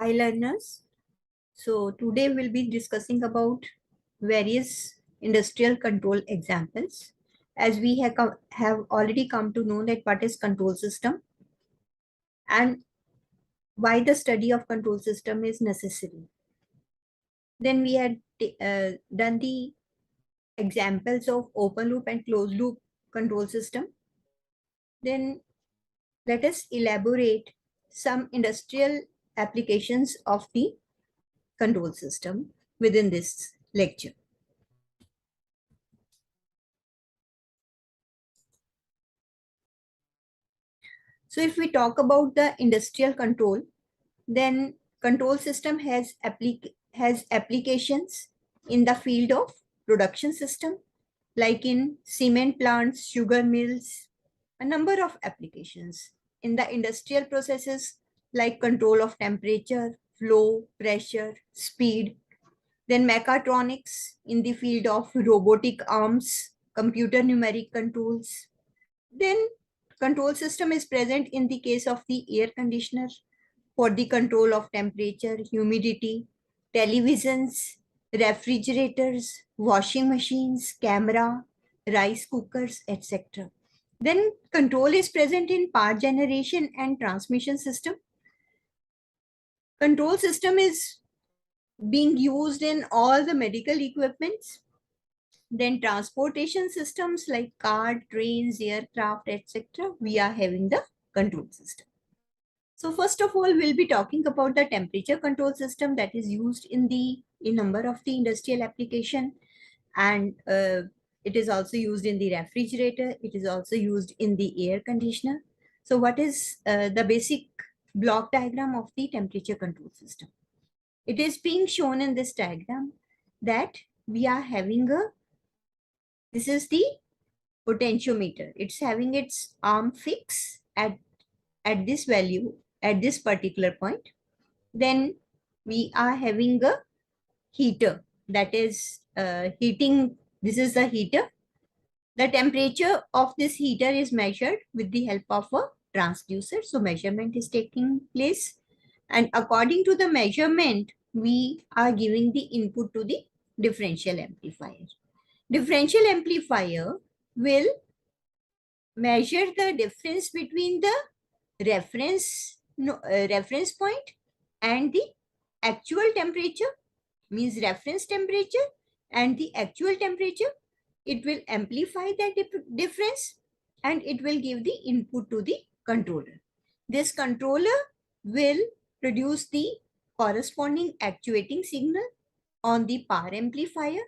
Hi learners. So today we'll be discussing about various industrial control examples. As we have already come to know that what is control system and why the study of control system is necessary. Then we had done the examples of open loop and closed loop control system. Then let us elaborate some industrial applications of the control system within this lecture. So if we talk about the industrial control, then control system has applications in the field of production system, like in cement plants, sugar mills, a number of applications. In the industrial processes, like control of temperature, flow, pressure, speed. Then mechatronics in the field of robotic arms, computer numeric controls. Then control system is present in the case of the air conditioner for the control of temperature, humidity, televisions, refrigerators, washing machines, camera, rice cookers, etc. Then control is present in power generation and transmission system. Control system is being used in all the medical equipments. Then transportation systems like car, trains, aircraft, etc. We are having the control system. So first of all, we'll be talking about the temperature control system that is used in a number of the industrial application, and it is also used in the refrigerator. It is also used in the air conditioner. So what is the basic block diagram of the temperature control system? It is being shown in this diagram that we are having this is the potentiometer. It's having its arm fixed at this value at this particular point. Then we are having a heater that is heating. This is the heater. The temperature of this heater is measured with the help of a transducer. So measurement is taking place, and according to the measurement, we are giving the input to the differential amplifier. Differential amplifier will measure the difference between the reference point and the actual temperature, means reference temperature and the actual temperature. It will amplify that difference and it will give the input to the controller. This controller will produce the corresponding actuating signal on the power amplifier,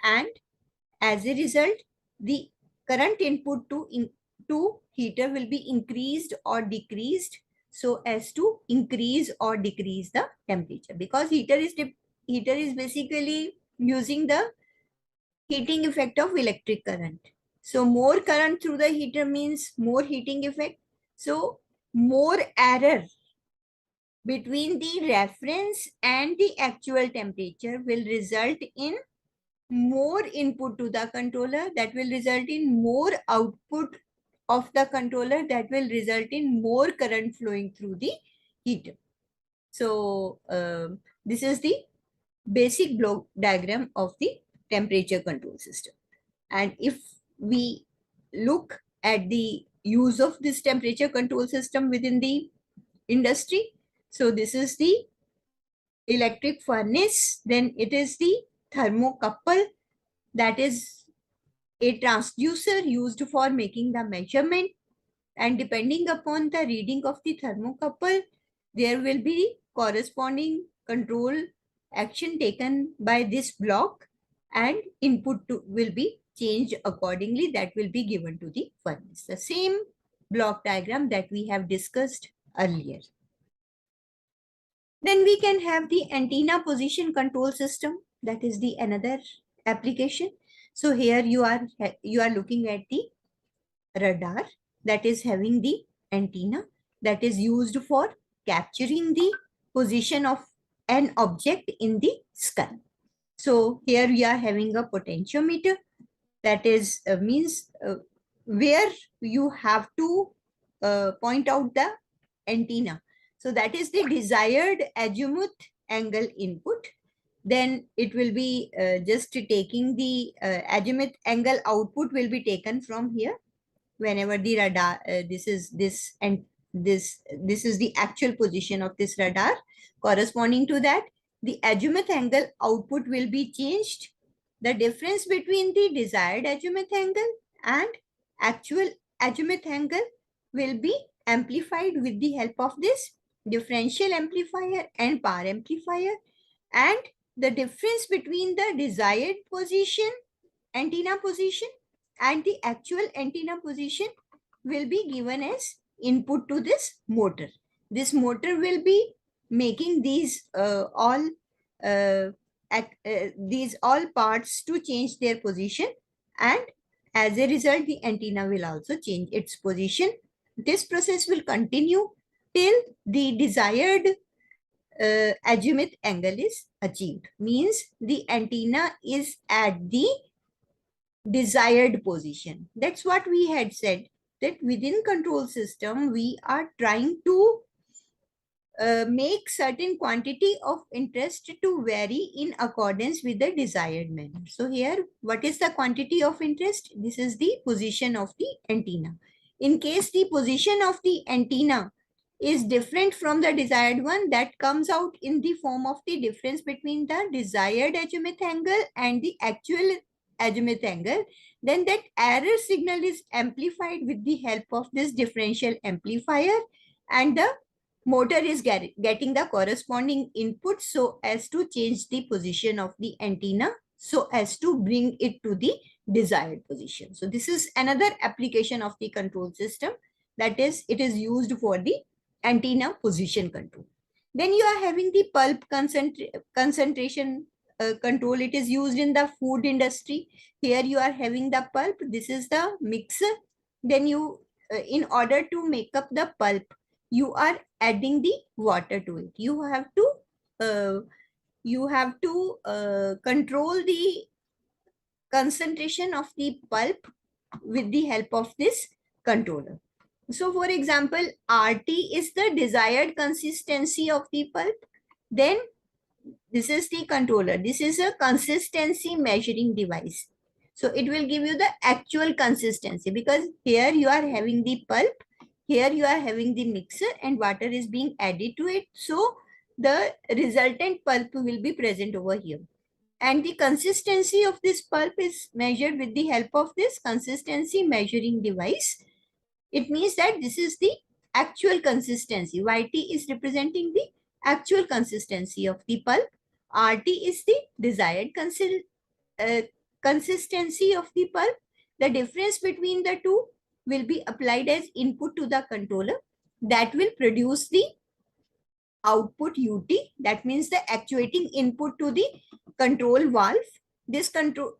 and as a result, the current input to heater will be increased or decreased so as to increase or decrease the temperature, because heater is basically using the heating effect of electric current. So more current through the heater means more heating effect. So more error between the reference and the actual temperature will result in more input to the controller, that will result in more output of the controller, that will result in more current flowing through the heater. So this is the basic block diagram of the temperature control system. And if we look at the use of this temperature control system within the industry, so this is the electric furnace, then it is the thermocouple, that is a transducer used for making the measurement, and depending upon the reading of the thermocouple, there will be corresponding control action taken by this block, and input will be changed accordingly, that will be given to the furnace. The same block diagram that we have discussed earlier. Then we can have the antenna position control system, that is the another application. So here you are looking at the radar that is having the antenna that is used for capturing the position of an object in the sky. So here we are having a potentiometer, that is means where you have to point out the antenna. So that is the desired azimuth angle input. Then it will be just taking the azimuth angle output will be taken from here whenever the radar, this is this and this is the actual position of this radar. Corresponding to that, the azimuth angle output will be changed. The difference between the desired azimuth angle and actual azimuth angle will be amplified with the help of this differential amplifier and power amplifier, and the difference between the desired position, antenna position, and the actual antenna position will be given as input to this motor. This motor will be making these all parts to change their position, and as a result the antenna will also change its position. This process will continue till the desired azimuth angle is achieved. Means the antenna is at the desired position. That's what we had said, that within control system we are trying to make certain quantity of interest to vary in accordance with the desired manner. So here, what is the quantity of interest? This is the position of the antenna. In case the position of the antenna is different from the desired one, that comes out in the form of the difference between the desired azimuth angle and the actual azimuth angle. Then that error signal is amplified with the help of this differential amplifier, and the motor is getting the corresponding input so as to change the position of the antenna so as to bring it to the desired position. So this is another application of the control system, that is, it is used for the antenna position control. Then you are having the pulp concentration control. It is used in the food industry. Here you are having the pulp. This is the mixer. Then you, in order to make up the pulp, you are adding the water to it. You have to control the concentration of the pulp with the help of this controller. So for example, RT is the desired consistency of the pulp. Then this is the controller. This is a consistency measuring device. So it will give you the actual consistency, because here you are having the pulp, here you are having the mixer, and water is being added to it. So the resultant pulp will be present over here. And the consistency of this pulp is measured with the help of this consistency measuring device. It means that this is the actual consistency. YT is representing the actual consistency of the pulp. RT is the desired consistency of the pulp. The difference between the two will be applied as input to the controller. That will produce the output UT. That means the actuating input to the control valve. This control,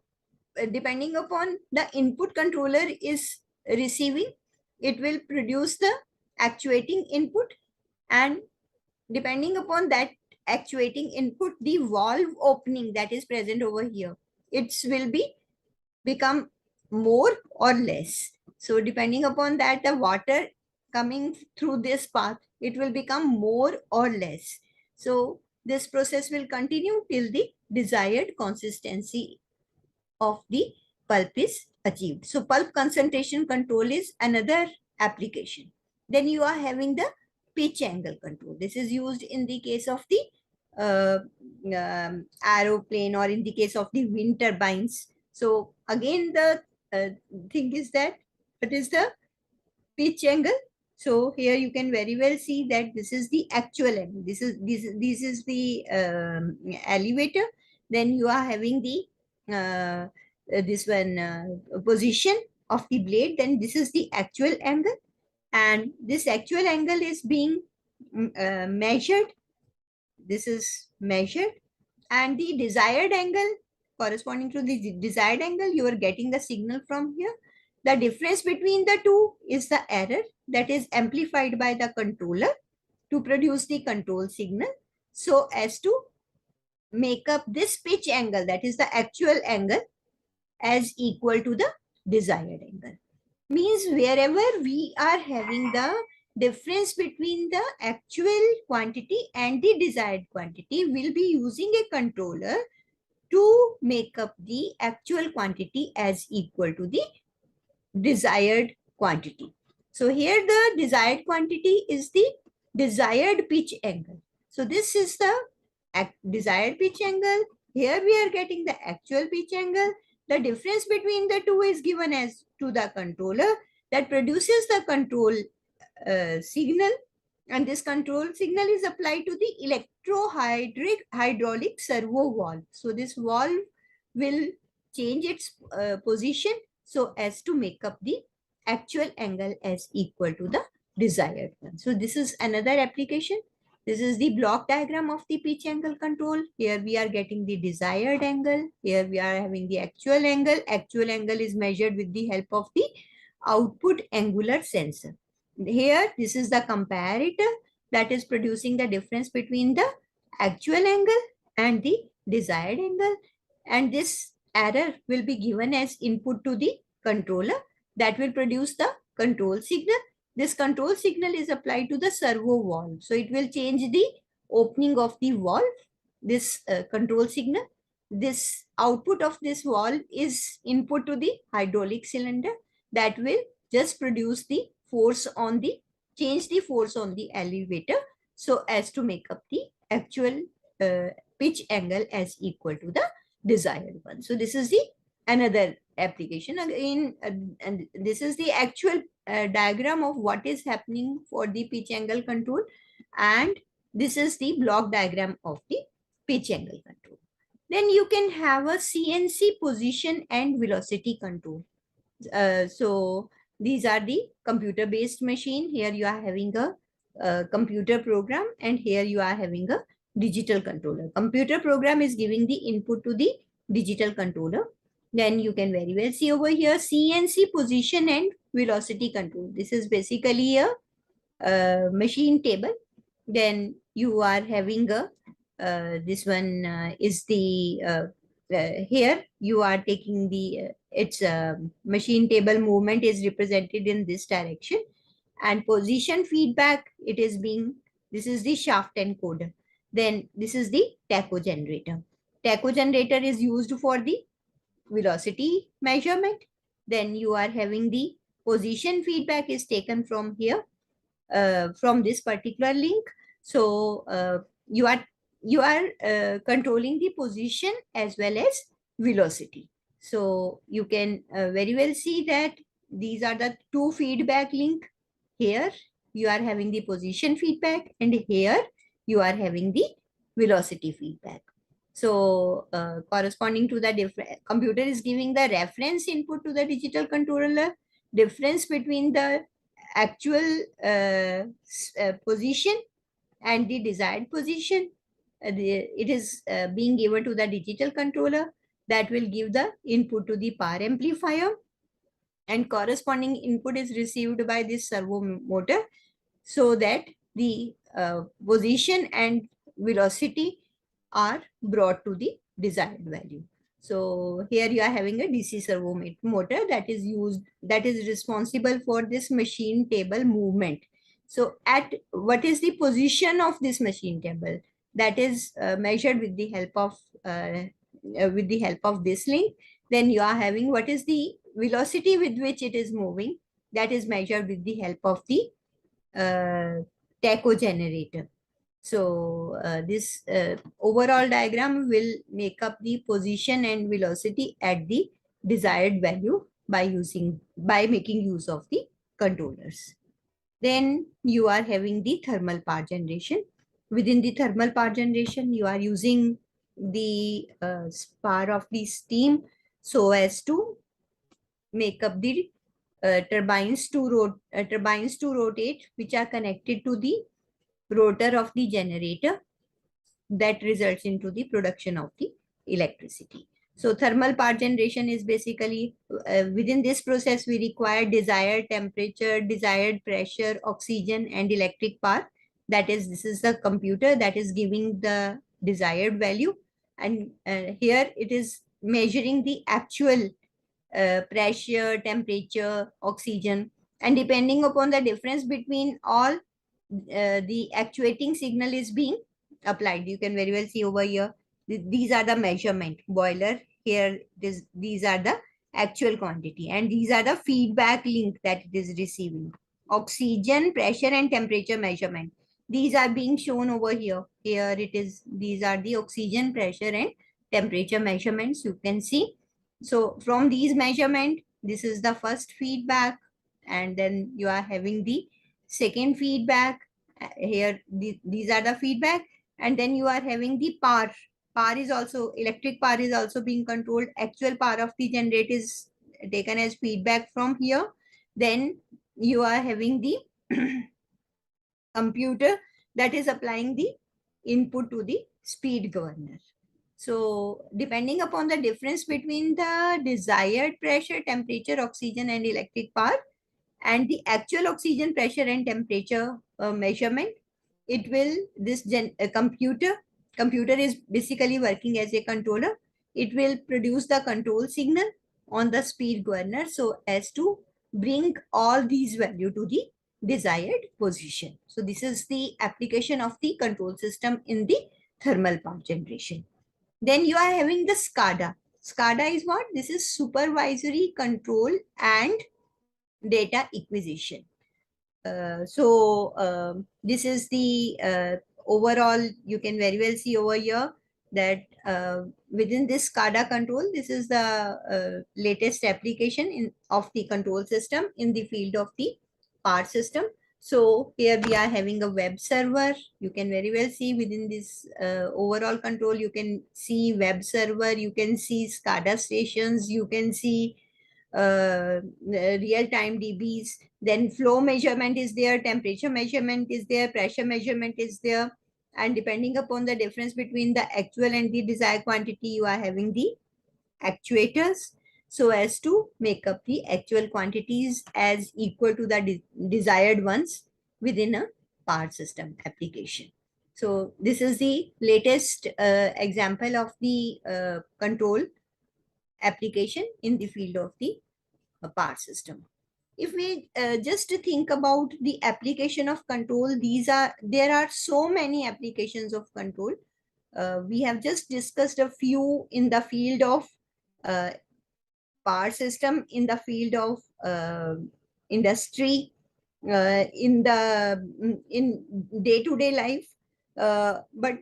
depending upon the input controller is receiving, it will produce the actuating input, and depending upon that actuating input, the valve opening that is present over here, it will become more or less. So depending upon that, the water coming through this path, it will become more or less. So this process will continue till the desired consistency of the pulp is achieved. So pulp concentration control is another application. Then you are having the pitch angle control. This is used in the case of the aeroplane, or in the case of the wind turbines. So again, the thing is that what is the pitch angle? So here you can very well see that this is the actual angle. This is the elevator. Then you are having the this one position of the blade. Then this is the actual angle, and this actual angle is being measured. This is measured, and the desired angle, corresponding to the desired angle, you are getting the signal from here. The difference between the two is the error that is amplified by the controller to produce the control signal, so as to make up this pitch angle, that is the actual angle, as equal to the desired angle. Means wherever we are having the difference between the actual quantity and the desired quantity, will be using a controller to make up the actual quantity as equal to the desired quantity. So here the desired quantity is the desired pitch angle. So this is the desired pitch angle. Here we are getting the actual pitch angle. The difference between the two is given as to the controller that produces the control signal, and this control signal is applied to the hydraulic servo valve. So this valve will change its position so as to make up the actual angle as equal to the desired one. So this is another application. This is the block diagram of the pitch angle control. Here we are getting the desired angle. Here we are having the actual angle. Actual angle is measured with the help of the output angular sensor. Here, this is the comparator that is producing the difference between the actual angle and the desired angle. And this error will be given as input to the controller that will produce the control signal. This control signal is applied to the servo valve. So it will change the opening of the valve, this control signal. This output of this valve is input to the hydraulic cylinder that will just produce the force on the, change the force on the elevator so as to make up the actual pitch angle as equal to the desired one. So this is the another application again, and this is the actual diagram of what is happening for the pitch angle control, and this is the block diagram of the pitch angle control. Then you can have a CNC position and velocity control. So these are the computer based machine. Here you are having a computer program, and here you are having a digital controller. Computer program is giving the input to the digital controller. Then you can very well see over here CNC position and velocity control. This is basically a machine table. Then you are having a this one is the here you are taking the its machine table movement is represented in this direction, and position feedback, it is being, this is the shaft encoder. Then this is the tacho generator. Tacho generator is used for the velocity measurement. Then you are having the position feedback is taken from here, from this particular link. So you are controlling the position as well as velocity. So you can very well see that these are the two feedback link. Here you are having the position feedback, and here you are having the velocity feedback. So corresponding to the different, computer is giving the reference input to the digital controller, difference between the actual position and the desired position. It is being given to the digital controller that will give the input to the power amplifier, and corresponding input is received by this servo motor so that the position and velocity are brought to the desired value. So here you are having a DC servo motor that is used, that is responsible for this machine table movement. So at what is the position of this machine table, that is measured with the help of this link. Then you are having what is the velocity with which it is moving, that is measured with the help of the tacho generator. So this overall diagram will make up the position and velocity at the desired value by making use of the controllers. Then you are having the thermal power generation. Within the thermal power generation, you are using the power of the steam so as to make up the turbines to rotate, which are connected to the rotor of the generator, that results into the production of the electricity. So thermal power generation is basically within this process we require desired temperature, desired pressure, oxygen, and electric power. That is, this is the computer that is giving the desired value, and here it is measuring the actual pressure, temperature, oxygen. And depending upon the difference between all, the actuating signal is being applied. You can very well see over here. These are the measurement boiler. Here, these are the actual quantity, and these are the feedback link that it is receiving. Oxygen pressure and temperature measurement. These are being shown over here. Here it is. These are the oxygen pressure and temperature measurements. You can see. So from these measurement, this is the first feedback, and then you are having the second feedback. Here these are the feedback, and then you are having the power is also, electric power is also being controlled. Actual power of the generator is taken as feedback from here. Then you are having the computer that is applying the input to the speed governor. So depending upon the difference between the desired pressure, temperature, oxygen and electric power, and the actual oxygen pressure and temperature measurement, it will, this computer is basically working as a controller. It will produce the control signal on the speed governor so as to bring all these value to the desired position. So this is the application of the control system in the thermal power generation. Then you are having the SCADA. SCADA is what? This is supervisory control and data acquisition. This is the overall, you can very well see over here that within this SCADA control, this is the latest application of the control system in the field of the power system. So here we are having a web server. You can very well see within this overall control, you can see web server, you can see SCADA stations, you can see real-time DBs, then flow measurement is there, temperature measurement is there, pressure measurement is there, and depending upon the difference between the actual and the desired quantity, you are having the actuators so as to make up the actual quantities as equal to the desired ones within a power system application. So this is the latest example of the control application in the field of the power system. If we just think about the application of control, there are so many applications of control. We have just discussed a few in the field of power system, in the field of industry, in day-to-day life. But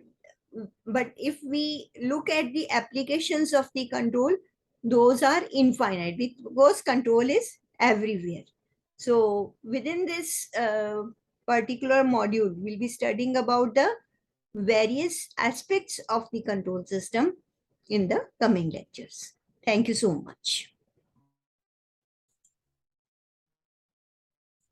if we look at the applications of the control, those are infinite because control is everywhere. So within this particular module, we'll be studying about the various aspects of the control system in the coming lectures. Thank you so much.